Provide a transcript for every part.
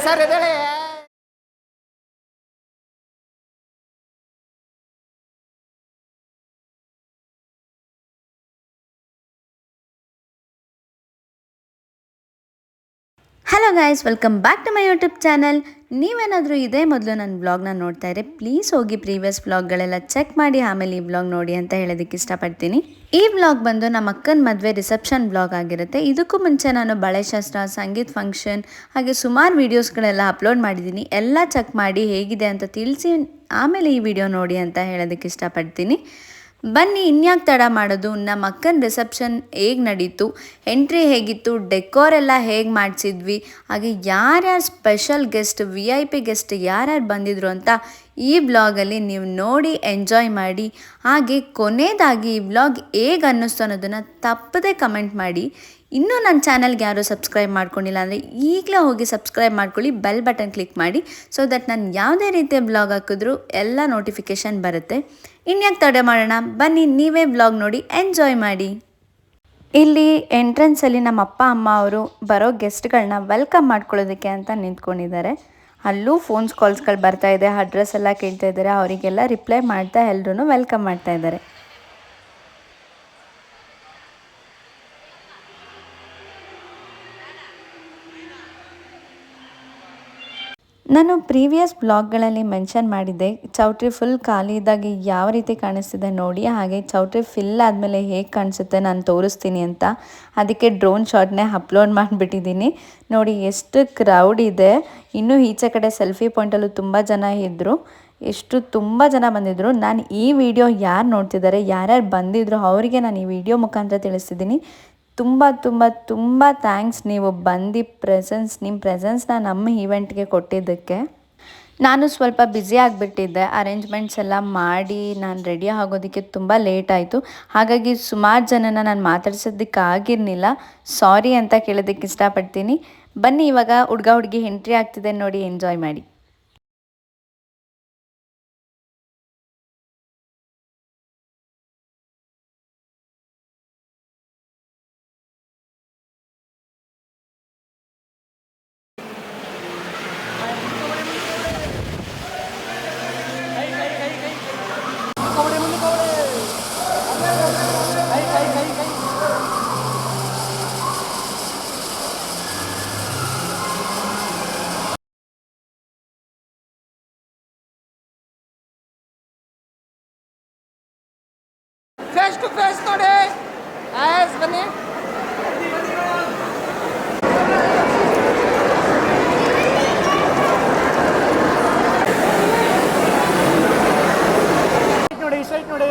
Sir ಇದೇಳಿ. Hello guys, welcome back to my YouTube channel. ನೀವೇನಾದರೂ ಇದೇ ಮೊದಲು ನನ್ನ ಬ್ಲಾಗ್ನ ನೋಡ್ತಾ ಇದ್ರೆ ಪ್ಲೀಸ್ ಹೋಗಿ ಪ್ರೀವಿಯಸ್ ಬ್ಲಾಗ್ಗಳೆಲ್ಲ ಚೆಕ್ ಮಾಡಿ ಆಮೇಲೆ ಈ ಬ್ಲಾಗ್ ನೋಡಿ ಅಂತ ಹೇಳೋದಕ್ಕೆ ಇಷ್ಟಪಡ್ತೀನಿ. ಈ ಬ್ಲಾಗ್ ಬಂದು ನಮ್ಮ ಅಕ್ಕನ ಮದುವೆ ರಿಸೆಪ್ಷನ್ ಬ್ಲಾಗ್ ಆಗಿರುತ್ತೆ. ಇದಕ್ಕೂ ಮುಂಚೆ ನಾನು ಬಳೆಶಾಸ್ತ್ರ, ಸಂಗೀತ್ ಫಂಕ್ಷನ್ ಹಾಗೆ ಸುಮಾರು ವೀಡಿಯೋಸ್ಗಳೆಲ್ಲ ಅಪ್ಲೋಡ್ ಮಾಡಿದ್ದೀನಿ. ಎಲ್ಲ ಚೆಕ್ ಮಾಡಿ ಹೇಗಿದೆ ಅಂತ ತಿಳಿಸಿ ಆಮೇಲೆ ಈ ವಿಡಿಯೋ ನೋಡಿ ಅಂತ ಹೇಳೋದಕ್ಕೆ ಇಷ್ಟಪಡ್ತೀನಿ. ಬನ್ನಿ, ಇನ್ಯಾಕೆ ತಡ ಮಾಡೋದು, ನಮ್ಮ ಅಕ್ಕನ ರಿಸೆಪ್ಷನ್ ಹೇಗೆ ನಡೀತು, ಎಂಟ್ರಿ ಹೇಗಿತ್ತು, ಡೆಕೋರ್ ಎಲ್ಲ ಹೇಗೆ ಮಾಡಿಸಿದ್ವಿ, ಹಾಗೆ ಯಾರ್ಯಾರು ಸ್ಪೆಷಲ್ ಗೆಸ್ಟ್, VIP ಗೆಸ್ಟ್ ಯಾರ್ಯಾರು ಬಂದಿದ್ರು ಅಂತ ಈ ಬ್ಲಾಗಲ್ಲಿ ನೀವು ನೋಡಿ ಎಂಜಾಯ್ ಮಾಡಿ. ಹಾಗೆ ಕೊನೆಯದಾಗಿ ಈ ಬ್ಲಾಗ್ ಹೇಗೆ ಅನ್ನಿಸ್ತು ಅನ್ನೋದನ್ನು ತಪ್ಪದೇ ಕಮೆಂಟ್ ಮಾಡಿ. ಇನ್ನೂ ನನ್ನ ಚಾನಲ್ಗೆ ಯಾರು ಸಬ್ಸ್ಕ್ರೈಬ್ ಮಾಡ್ಕೊಂಡಿಲ್ಲ ಅಂದರೆ ಈಗಲೇ ಹೋಗಿ ಸಬ್ಸ್ಕ್ರೈಬ್ ಮಾಡ್ಕೊಳ್ಳಿ, ಬೆಲ್ ಬಟನ್ ಕ್ಲಿಕ್ ಮಾಡಿ, ಸೊ ದಟ್ ನಾನು ಯಾವುದೇ ರೀತಿಯ ಬ್ಲಾಗ್ ಹಾಕಿದ್ರೂ ಎಲ್ಲ ನೋಟಿಫಿಕೇಷನ್ ಬರುತ್ತೆ. ಇನ್ಯಾಕೆ ತಡೆ ಮಾಡೋಣ, ಬನ್ನಿ ನೀವೇ ಬ್ಲಾಗ್ ನೋಡಿ ಎಂಜಾಯ್ ಮಾಡಿ. ಇಲ್ಲಿ ಎಂಟ್ರೆನ್ಸಲ್ಲಿ ನಮ್ಮ ಅಪ್ಪ ಅಮ್ಮ ಅವರು ಬರೋ ಗೆಸ್ಟ್ಗಳನ್ನ ವೆಲ್ಕಮ್ ಮಾಡ್ಕೊಳ್ಳೋದಕ್ಕೆ ಅಂತ ನಿಂತ್ಕೊಂಡಿದ್ದಾರೆ. ಅಲ್ಲೂ ಫೋನ್ಸ್ ಕಾಲ್ಸ್ಗಳು ಬರ್ತಾ ಇದೆ, ಅಡ್ರೆಸ್ ಎಲ್ಲ ಕೇಳ್ತಾ ಇದ್ದಾರೆ. ಅವರಿಗೆಲ್ಲ ರಿಪ್ಲೈ ಮಾಡ್ತಾ ಎಲ್ಲರೂ ವೆಲ್ಕಮ್ ಮಾಡ್ತಾ ಇದ್ದಾರೆ. ನಾನು ಪ್ರೀವಿಯಸ್ ಬ್ಲಾಗ್ಗಳಲ್ಲಿ ಮೆನ್ಷನ್ ಮಾಡಿದ್ದೆ, ಚೌಟ್ರಿ ಫುಲ್ ಖಾಲಿ ಇದ್ದಾಗಿ ಯಾವ ರೀತಿ ಕಾಣಿಸ್ತಿದೆ ನೋಡಿ, ಹಾಗೆ ಚೌಟ್ರಿ ಫಿಲ್ ಆದಮೇಲೆ ಹೇಗೆ ಕಾಣಿಸುತ್ತೆ ನಾನು ತೋರಿಸ್ತೀನಿ ಅಂತ. ಅದಕ್ಕೆ ಡ್ರೋನ್ ಶಾಟ್ನೇ ಅಪ್ಲೋಡ್ ಮಾಡಿಬಿಟ್ಟಿದ್ದೀನಿ. ನೋಡಿ ಎಷ್ಟು ಕ್ರೌಡ್ ಇದೆ. ಇನ್ನೂ ಈಚೆ ಕಡೆ ಸೆಲ್ಫಿ ಪಾಯಿಂಟಲ್ಲೂ ತುಂಬ ಜನ ಇದ್ದರು. ತುಂಬ ಜನ ಬಂದಿದ್ದರು. ನಾನು ಈ ವಿಡಿಯೋ ಯಾರು ನೋಡ್ತಿದ್ದಾರೆ, ಯಾರ್ಯಾರು ಬಂದಿದ್ರು ಅವರಿಗೆ ನಾನು ಈ ವಿಡಿಯೋ ಮುಖಾಂತರ ತಿಳಿಸ್ತಿದ್ದೀನಿ. ತುಂಬ ತುಂಬ ತುಂಬ ಥ್ಯಾಂಕ್ಸ್ ನೀವು ಬಂದು ನಿಮ್ಮ ಪ್ರೆಸೆನ್ಸ್ನ ನಮ್ಮ ಈವೆಂಟ್ಗೆ ಕೊಟ್ಟಿದ್ದಕ್ಕೆ. ನಾನು ಸ್ವಲ್ಪ ಬ್ಯುಸಿ ಆಗಿಬಿಟ್ಟಿದ್ದೆ, ಅರೇಂಜ್ಮೆಂಟ್ಸ್ ಎಲ್ಲ ಮಾಡಿ ನಾನು ರೆಡಿ ಆಗೋದಕ್ಕೆ ತುಂಬ ಲೇಟ್ ಆಯಿತು. ಹಾಗಾಗಿ ಸುಮಾರು ಜನನ ನಾನು ಮಾತಾಡ್ಸೋದಕ್ಕಾಗಿರಲಿಲ್ಲ, ಸಾರಿ ಅಂತ ಕೇಳೋದಕ್ಕೆ ಇಷ್ಟಪಡ್ತೀನಿ. ಬನ್ನಿ, ಇವಾಗ ಹುಡುಗ ಹುಡುಗಿ ಎಂಟ್ರಿ ಆಗ್ತಿದೆ ನೋಡಿ, ಎಂಜಾಯ್ ಮಾಡಿ. ಫೇಸ್ ಟು ಫೇಸ್ ನೋಡಿ. ಬನ್ನಿ. ನೋಡಿ ಸೈಟ್ ನೋಡಿ.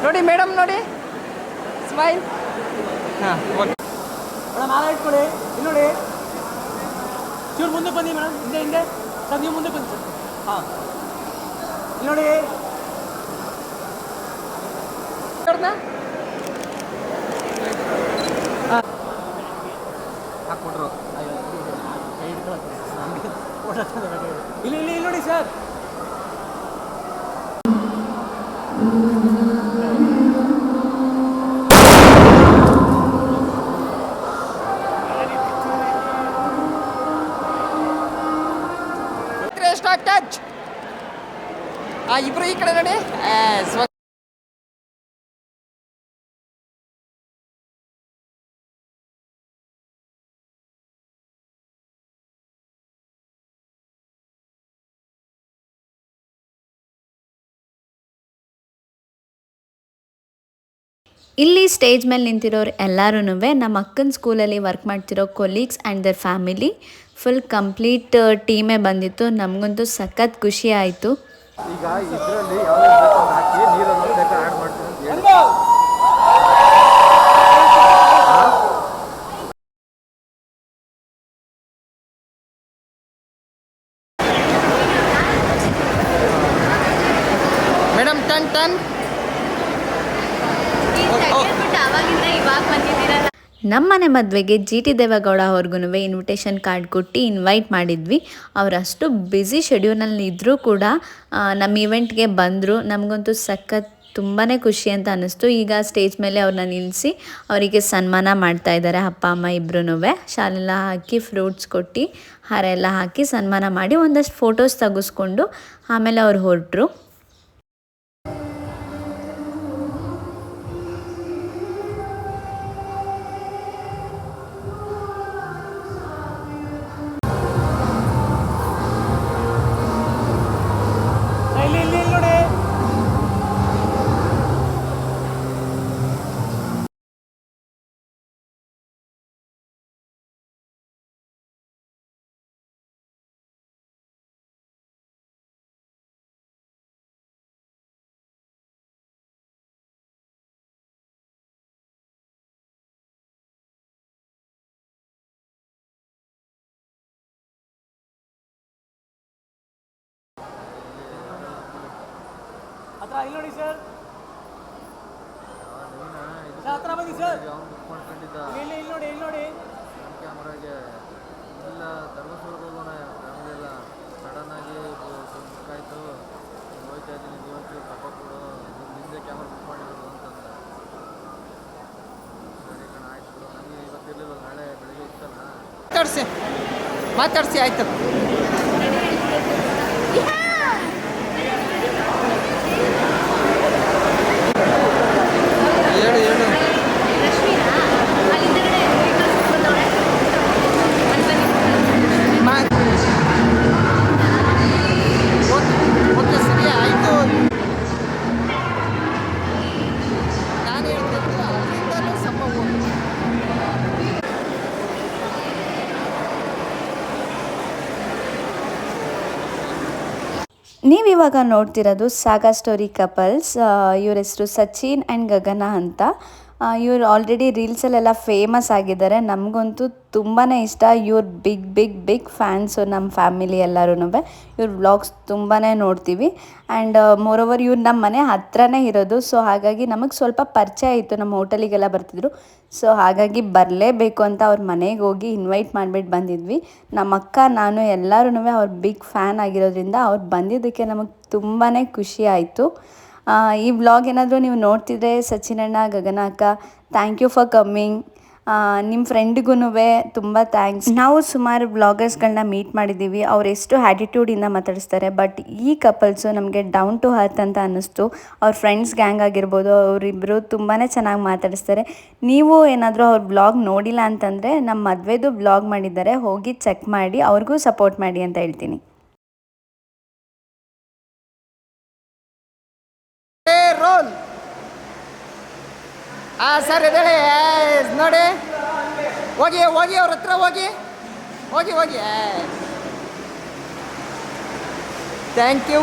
ನೋಡಿ ಮೇಡಮ್, ನೋಡಿ ಸ್ಮೈಲ್. ಹಾಂ ಮೇಡಮ್, ಆ ಲೈಟ್ ಕೊಡಿ. ಇಲ್ಲಿ ನೋಡಿ, ಚೂರು ಮುಂದೆ ಬನ್ನಿ ಮೇಡಮ್, ಹಿಂದೆ ಸರ್, ನೀವು ಮುಂದೆ ಬನ್ನಿ ಸರ್. ಹಾಂ, ಇಲ್ಲಿ ನೋಡಿ ಹಾಕ್ಕೊಟ್ರು. ಇಲ್ಲಿ ಇಲ್ಲಿ ನೋಡಿ ಸರ್. ಟಚ್ ಇಬ್ರು ಈ ಕಡೆ ನೋಡಿ. ಇಲ್ಲಿ ಸ್ಟೇಜ್ ಮೇಲೆ ನಿಂತಿರೋರು ಎಲ್ಲರೂ ನಮ್ಮ ಅಕ್ಕನ ಸ್ಕೂಲಲ್ಲಿ ವರ್ಕ್ ಮಾಡ್ತಿರೋ colleagues and their family, full complete ಟೀಮೇ ಬಂದಿತ್ತು. ನಮಗಂತೂ ಸಖತ್ ಖುಷಿ ಆಯಿತು. ಈಗ ಇದರಲ್ಲಿ ಹಾಕಿ ನೀರನ್ನು ಬೇಕಾದ್ರೆ ಆ್ಯಡ್ ಮಾಡ್ತೀನಿ ಅಂತ ಹೇಳಿ. Madam ton ton. ನಮ್ಮನೆ ಮದುವೆಗೆ ಜಿ ಟಿ ದೇವೇಗೌಡ ಅವ್ರಿಗೂ ಇನ್ವಿಟೇಷನ್ ಕಾರ್ಡ್ ಕೊಟ್ಟು ಇನ್ವೈಟ್ ಮಾಡಿದ್ವಿ. ಅವರಷ್ಟು ಬ್ಯುಸಿ ಶೆಡ್ಯೂಲ್ನಲ್ಲಿ ಇದ್ದರೂ ಕೂಡ ನಮ್ಮ ಇವೆಂಟ್ಗೆ ಬಂದರು. ನಮಗಂತೂ ಸಖತ್ ತುಂಬಾ ಖುಷಿ ಅಂತ ಅನ್ನಿಸ್ತು. ಈಗ ಸ್ಟೇಜ್ ಮೇಲೆ ಅವ್ರನ್ನ ನಿಲ್ಲಿಸಿ ಅವರಿಗೆ ಸನ್ಮಾನ ಮಾಡ್ತಾ ಇದ್ದಾರೆ ಅಪ್ಪ ಅಮ್ಮ ಇಬ್ಬರೂ. ಶಾಲೆಲ್ಲ ಹಾಕಿ ಫ್ರೂಟ್ಸ್ ಕೊಟ್ಟು ಹಾರ ಎಲ್ಲ ಹಾಕಿ ಸನ್ಮಾನ ಮಾಡಿ ಒಂದಷ್ಟು ಫೋಟೋಸ್ ತೆಗೆಸ್ಕೊಂಡು ಆಮೇಲೆ ಅವ್ರು ಹೊರಟರು. ಇಲ್ಲಿ ನೋಡಿ. ಹತ್ರ ಇಲ್ಲಿ ನೋಡಿ ಸರ್, ಹತ್ರ ಬನ್ನಿ ಸರ್. ಇಲ್ಲಿ ನೋಡಿ, ಇಲ್ಲಿ ನೋಡಿ. ಕ್ಯಾಮ್ರಾಗೆ ಇಲ್ಲ ಧರ್ಮಸ್ಥಳಕ್ಕೆ ಹೋಗೋಣ ಫ್ಯಾಮಿಲಿ ಎಲ್ಲ ಸಡನ್ನಾಗಿ ಬುಕ್ಕಾಯಿತು, ಹೋಗ್ತಾ ಇದ್ದೀನಿ, ನೀವಂತೂ ತಪ್ಪ ಕೊಡು, ನಿಂದೆ ಕ್ಯಾಮ್ರಾ ಬುಕ್ ಮಾಡಿರೋದು ಅಂತಂದ. ಸರಿ ಕಣ ಆಯ್ತು ಬಿಡು, ನನಗೆ ಇವತ್ತಿರಲಿಲ್ಲ, ನಾಳೆ ಬೆಳಗ್ಗೆ ಇತ್ತಲ್ಲ. ಮಾತಾಡ್ಸಿ ಆಯ್ತು. ಹೇಳು ಹೇಳು. ಓಕೆ ಸರಿ ಆಯಿತು. ನಾನು ಹೇಳ್ಬೇಕು ಅಲ್ಲಿಂದಲೂ ಸಂಭವ. ನೀವಿವಾಗ ನೋಡ್ತಿರೋದು ಸಾಗಾ ಸ್ಟೋರಿ ಕಪಲ್ಸ್. ಇವ್ರ ಹೆಸರು ಸಚಿನ್ ಆ್ಯಂಡ್ ಗಗನ ಅಂತ. ಇವ್ರು ಆಲ್ರೆಡಿ ರೀಲ್ಸಲ್ಲೆಲ್ಲ ಫೇಮಸ್ ಆಗಿದ್ದಾರೆ. ನಮಗಂತೂ ತುಂಬಾ ಇಷ್ಟ. ಇವ್ರ ಬಿಗ್ ಫ್ಯಾನ್ಸು ನಮ್ಮ ಫ್ಯಾಮಿಲಿ ಎಲ್ಲರೂ. ಇವ್ರ ವ್ಲಾಗ್ಸ್ ತುಂಬಾ ನೋಡ್ತೀವಿ. ಆ್ಯಂಡ್ ಮೋರೋವರ್ ಇವ್ರು ನಮ್ಮ ಮನೆ ಹತ್ರನೇ ಇರೋದು. ಸೊ ಹಾಗಾಗಿ ನಮಗೆ ಸ್ವಲ್ಪ ಪರಿಚಯ ಇತ್ತು, ನಮ್ಮ ಹೋಟೆಲಿಗೆಲ್ಲ ಬರ್ತಿದ್ರು. ಸೊ ಹಾಗಾಗಿ ಬರಲೇಬೇಕು ಅಂತ ಅವ್ರ ಮನೆಗೆ ಹೋಗಿ ಇನ್ವೈಟ್ ಮಾಡಿಬಿಟ್ಟು ಬಂದಿದ್ವಿ. ನಮ್ಮ ಅಕ್ಕ ನಾನು ಎಲ್ಲರೂ ಅವ್ರ ಬಿಗ್ ಫ್ಯಾನ್ ಆಗಿರೋದ್ರಿಂದ ಅವ್ರು ಬಂದಿದ್ದಕ್ಕೆ ನಮಗೆ ತುಂಬಾ ಖುಷಿ ಆಯಿತು. ಈ ವ್ಲಾಗ್ ಏನಾದರೂ ನೀವು ನೋಡ್ತಿದ್ರೆ ಸಚಿನಣ್ಣ, ಗಗನ ಅಕ್ಕ, ಥ್ಯಾಂಕ್ ಯು ಫಾರ್ ಕಮ್ಮಿಂಗ್. ನಿಮ್ಮ ಫ್ರೆಂಡಿಗೂ ತುಂಬ ಥ್ಯಾಂಕ್ಸ್. ನಾವು ಸುಮಾರು ವ್ಲಾಗರ್ಸ್ಗಳನ್ನ ಮೀಟ್ ಮಾಡಿದ್ದೀವಿ. ಅವ್ರು ಎಷ್ಟು ಆ್ಯಟಿಟ್ಯೂಡಿಂದ ಮಾತಾಡಿಸ್ತಾರೆ. ಬಟ್ ಈ ಕಪಲ್ಸು ನಮಗೆ ಡೌನ್ ಟು ಅರ್ತ್ ಅಂತ ಅನ್ನಿಸ್ತು. ಅವ್ರ ಫ್ರೆಂಡ್ಸ್ ಗ್ಯಾಂಗ್ ಆಗಿರ್ಬೋದು, ಅವರಿಬ್ಬರು ತುಂಬಾ ಚೆನ್ನಾಗಿ ಮಾತಾಡಿಸ್ತಾರೆ. ನೀವು ಏನಾದರೂ ಅವ್ರ ವ್ಲಾಗ್ ನೋಡಿಲ್ಲ ಅಂತಂದರೆ ನಮ್ಮ ಮದುವೆದು ವ್ಲಾಗ್ ಮಾಡಿದ್ದಾರೆ, ಹೋಗಿ ಚೆಕ್ ಮಾಡಿ, ಅವ್ರಿಗೂ ಸಪೋರ್ಟ್ ಮಾಡಿ ಅಂತ ಹೇಳ್ತೀನಿ. ರೋಲ್ ಸರ್ ಇದೇಳಿ ನೋಡಿ. ಹೋಗಿ ಹೋಗಿ ಅವ್ರ ಹತ್ರ ಹೋಗಿ ಹೋಗಿ ಹೋಗಿ. Thank you.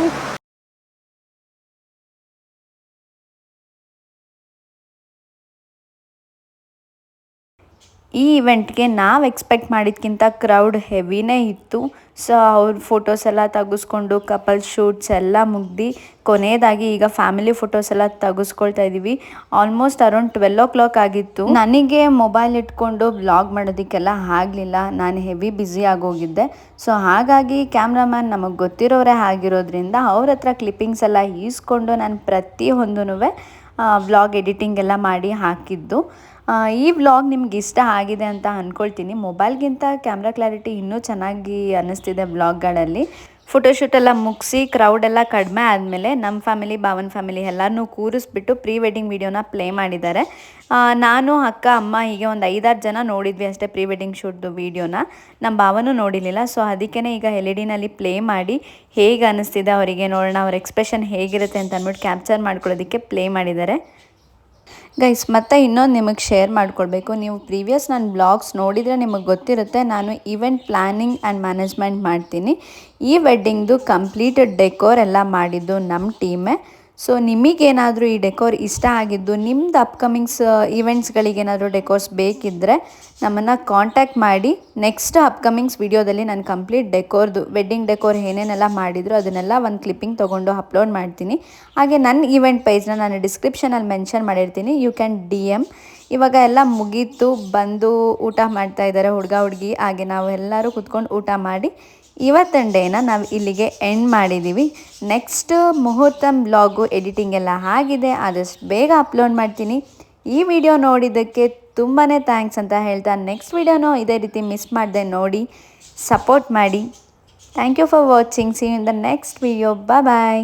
ಈ ಇವೆಂಟ್ಗೆ ನಾವು ಎಕ್ಸ್ಪೆಕ್ಟ್ ಮಾಡಿದ್ಕಿಂತ ಕ್ರೌಡ್ ಹೆವಿನೇ ಇತ್ತು. ಸೊ ಅವ್ರ ಫೋಟೋಸ್ ಎಲ್ಲ ತೆಗೆಸ್ಕೊಂಡು ಕಪಲ್ ಶೂಟ್ಸ್ ಎಲ್ಲ ಮುಗ್ದು ಕೊನೆಯದಾಗಿ ಈಗ ಫ್ಯಾಮಿಲಿ ಫೋಟೋಸ್ ಎಲ್ಲ ತೆಗೆಸ್ಕೊಳ್ತಾ ಇದ್ದೀವಿ. ಆಲ್ಮೋಸ್ಟ್ ಅರೌಂಡ್ 12 o'clock ಆಗಿತ್ತು. ನನಗೆ ಮೊಬೈಲ್ ಇಟ್ಕೊಂಡು ವ್ಲಾಗ್ ಮಾಡೋದಕ್ಕೆಲ್ಲ ಆಗಲಿಲ್ಲ, ನಾನು ಹೆವಿ ಬ್ಯುಸಿ ಆಗೋಗಿದ್ದೆ. ಸೊ ಹಾಗಾಗಿ ಕ್ಯಾಮ್ರಾಮ್ಯಾನ್ ನಮಗೆ ಗೊತ್ತಿರೋರೇ ಆಗಿರೋದ್ರಿಂದ ಅವ್ರ ಹತ್ರ ಕ್ಲಿಪ್ಪಿಂಗ್ಸ್ ಎಲ್ಲ ಈಸ್ಕೊಂಡು ನಾನು ಪ್ರತಿಯೊಂದೂ ವ್ಲಾಗ್ ಎಡಿಟಿಂಗ್ ಎಲ್ಲ ಮಾಡಿ ಹಾಕಿದ್ದು. ಈ ವ್ಲಾಗ್ ನಿಮ್ಗೆ ಇಷ್ಟ ಆಗಿದೆ ಅಂತ ಅಂದ್ಕೊಳ್ತೀನಿ. ಮೊಬೈಲ್ಗಿಂತ ಕ್ಯಾಮ್ರಾ ಕ್ಲಾರಿಟಿ ಇನ್ನೂ ಚೆನ್ನಾಗಿ ಅನ್ನಿಸ್ತಿದೆ ವ್ಲಾಗ್ಗಳಲ್ಲಿ. ಫೋಟೋಶೂಟೆಲ್ಲ ಮುಗಿಸಿ ಕ್ರೌಡೆಲ್ಲ ಕಡಿಮೆ ಆದಮೇಲೆ ನಮ್ಮ ಫ್ಯಾಮಿಲಿ, ಭಾವನ ಫ್ಯಾಮಿಲಿ ಎಲ್ಲರನ್ನೂ ಕೂರಿಸ್ಬಿಟ್ಟು ಪ್ರೀ ವೆಡ್ಡಿಂಗ್ ವೀಡಿಯೋನ ಪ್ಲೇ ಮಾಡಿದ್ದಾರೆ. ನಾನು, ಅಕ್ಕ, ಅಮ್ಮ ಹೀಗೆ ಒಂದು 5-6 ಜನ ನೋಡಿದ್ವಿ ಅಷ್ಟೇ ಪ್ರೀ ವೆಡ್ಡಿಂಗ್ ಶೂಟ್ದು ವೀಡಿಯೋನ. ನಮ್ಮ ಭಾವನೂ ನೋಡಿರಲಿಲ್ಲ. ಸೊ ಅದಕ್ಕೇ ಈಗ LED ಪ್ಲೇ ಮಾಡಿ ಹೇಗೆ ಅನ್ನಿಸ್ತಿದೆ ಅವರಿಗೆ ನೋಡೋಣ, ಅವ್ರ ಎಕ್ಸ್ಪ್ರೆಷನ್ ಹೇಗಿರುತ್ತೆ ಅಂತ ಅಂದ್ಬಿಟ್ಟು ಕ್ಯಾಪ್ಚರ್ ಮಾಡ್ಕೊಳ್ಳೋದಕ್ಕೆ ಪ್ಲೇ ಮಾಡಿದ್ದಾರೆ. ಗೈಸ್, ಮತ್ತು ಇನ್ನೊಂದು ನಿಮಗೆ ಶೇರ್ ಮಾಡ್ಕೊಳ್ಬೇಕು. ನೀವು ಪ್ರೀವಿಯಸ್ ನನ್ನ ಬ್ಲಾಗ್ಸ್ ನೋಡಿದರೆ ನಿಮಗೆ ಗೊತ್ತಿರುತ್ತೆ, ನಾನು ಈವೆಂಟ್ ಪ್ಲ್ಯಾನಿಂಗ್ ಆ್ಯಂಡ್ ಮ್ಯಾನೇಜ್ಮೆಂಟ್ ಮಾಡ್ತೀನಿ. ಈ ವೆಡ್ಡಿಂಗ್ದು ಕಂಪ್ಲೀಟ್ ಡೆಕೋರ್ ಎಲ್ಲ ಮಾಡಿದ್ದು ನಮ್ಮ ಟೀಮೇ. ಸೊ ನಿಮಗೇನಾದರೂ ಈ ಡೆಕೋರ್ ಇಷ್ಟ ಆಗಿದ್ದು, ನಿಮ್ಮದು ಅಪ್ಕಮಿಂಗ್ಸ್ ಈವೆಂಟ್ಸ್ಗಳಿಗೇನಾದರೂ ಡೆಕೋರ್ಸ್ ಬೇಕಿದ್ದರೆ ನಮ್ಮನ್ನು ಕಾಂಟ್ಯಾಕ್ಟ್ ಮಾಡಿ. ನೆಕ್ಸ್ಟ್ ಅಪ್ಕಮಿಂಗ್ಸ್ ವಿಡಿಯೋದಲ್ಲಿ ನಾನು ಕಂಪ್ಲೀಟ್ ಡೆಕೋರ್ದು, ವೆಡ್ಡಿಂಗ್ ಡೆಕೋರ್ ಏನೇನೆಲ್ಲ ಮಾಡಿದ್ರು ಅದನ್ನೆಲ್ಲ ಒಂದು ಕ್ಲಿಪ್ಪಿಂಗ್ ತೊಗೊಂಡು ಅಪ್ಲೋಡ್ ಮಾಡ್ತೀನಿ. ಹಾಗೆ ನನ್ನ ಈವೆಂಟ್ ಪೇಜ್ನ ನಾನು ಡಿಸ್ಕ್ರಿಪ್ಷನಲ್ಲಿ ಮೆನ್ಷನ್ ಮಾಡಿರ್ತೀನಿ. You can DM. ಇವಾಗ ಎಲ್ಲ ಮುಗೀತು, ಬಂದು ಊಟ ಮಾಡ್ತಾ ಇದ್ದಾರೆ ಹುಡುಗ ಹುಡುಗಿ. ಹಾಗೆ ನಾವು ಎಲ್ಲರೂ ಕುತ್ಕೊಂಡು ಊಟ ಮಾಡಿ ಇವತ್ತಿನ ಡೇನ ನಾವು ಇಲ್ಲಿಗೆ ಎಂಡ್ ಮಾಡಿದ್ದೀವಿ. ನೆಕ್ಸ್ಟ್ ಮುಹೂರ್ತ ಬ್ಲಾಗು ಎಡಿಟಿಂಗ್ ಎಲ್ಲ ಆಗಿದೆ, ಆದಷ್ಟು ಬೇಗ ಅಪ್ಲೋಡ್ ಮಾಡ್ತೀನಿ. ಈ ವಿಡಿಯೋ ನೋಡಿದ್ದಕ್ಕೆ ತುಂಬಾ ಥ್ಯಾಂಕ್ಸ್ ಅಂತ ಹೇಳ್ತಾ ನೆಕ್ಸ್ಟ್ ವಿಡಿಯೋನೂ ಇದೇ ರೀತಿ ಮಿಸ್ ಮಾಡದೆ ನೋಡಿ ಸಪೋರ್ಟ್ ಮಾಡಿ. Thank you for watching. See you in the next video. Bye.